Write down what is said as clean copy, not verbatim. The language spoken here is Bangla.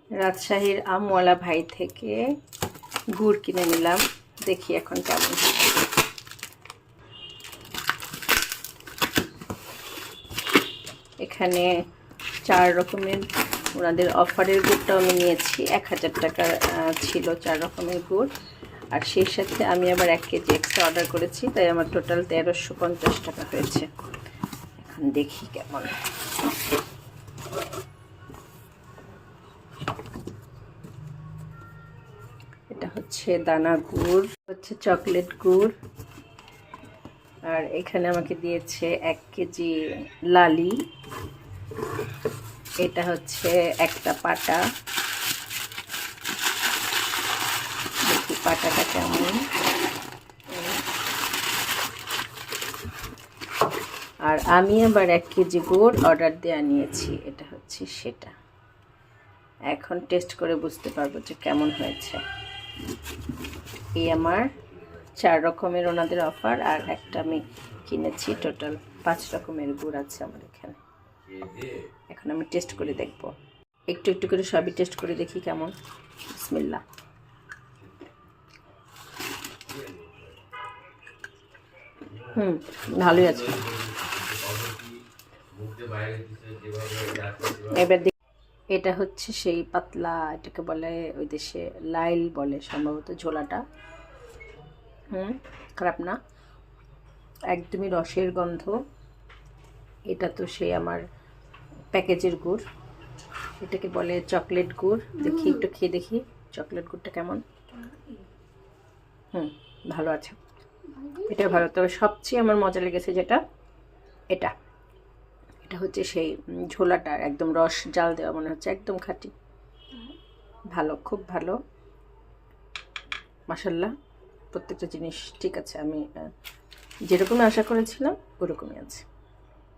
রাজশাহীর আমওয়ালা ভাই থেকে গুড় কিনে নিলাম, দেখি এখন কেমন। এখানে 4 রকমের ওনাদের অফারের গুড়টাও আমি নিয়েছি। 1000 টাকা ছিল 4 রকমের গুড়, আর সেই সাথে আমি আবার 1 কেজি এক্সট্রা অর্ডার করেছি, তাই আমার টোটাল 1350 টাকা হয়েছে। এখন দেখি কেমন। এটা হচ্ছে দানা গুড়, হচ্ছে চকলেট গুড়, আর এখানে আমাকে দিয়েছে 1 কেজি লালি। এটা হচ্ছে একটা পাটা, দেখি পাটাটা কেমন। আর আমি আবার 1 কেজি গুড় অর্ডার দিয়ে নিয়েছি, এটা হচ্ছে সেটা। এখন টেস্ট করে বুঝতে পারবো যে কেমন হয়েছে। এই আমার 4 রকমের ওনাদের অফার, আর একটা আমি কিনেছি। টোটাল 5 রকমের গুড় আছে আমার এখানে। এখন আমি টেস্ট করে দেখব, একটু একটু করে সবই টেস্ট করে দেখি কেমন। বিসমিল্লাহ। ভালোই আছে। এবার এটা হচ্ছে সেই পাতলা, এটাকে বলে ওই দেশে লাইল বলে সম্ভবত, ঝোলাটা। খারাপ না, একদমই রসের গন্ধ। এটা তো সেই আমার প্যাকেজের গুড়, এটাকে বলে চকলেট গুড়। দেখি একটু খেয়ে দেখি চকলেট গুড়টা কেমন। ভালো আছে, এটা ভালো। তবে সবচেয়ে আমার মজা লেগেছে যেটা, এটা এটা হচ্ছে সেই ঝোলাটা, একদম রস জাল দেওয়া মনে হচ্ছে, একদম খাঁটি। ভালো, খুব ভালো, মাশাল্লাহ। প্রত্যেকটা জিনিস ঠিক আছে, আমি যেরকমই আশা করেছিলাম ওরকমই আছে।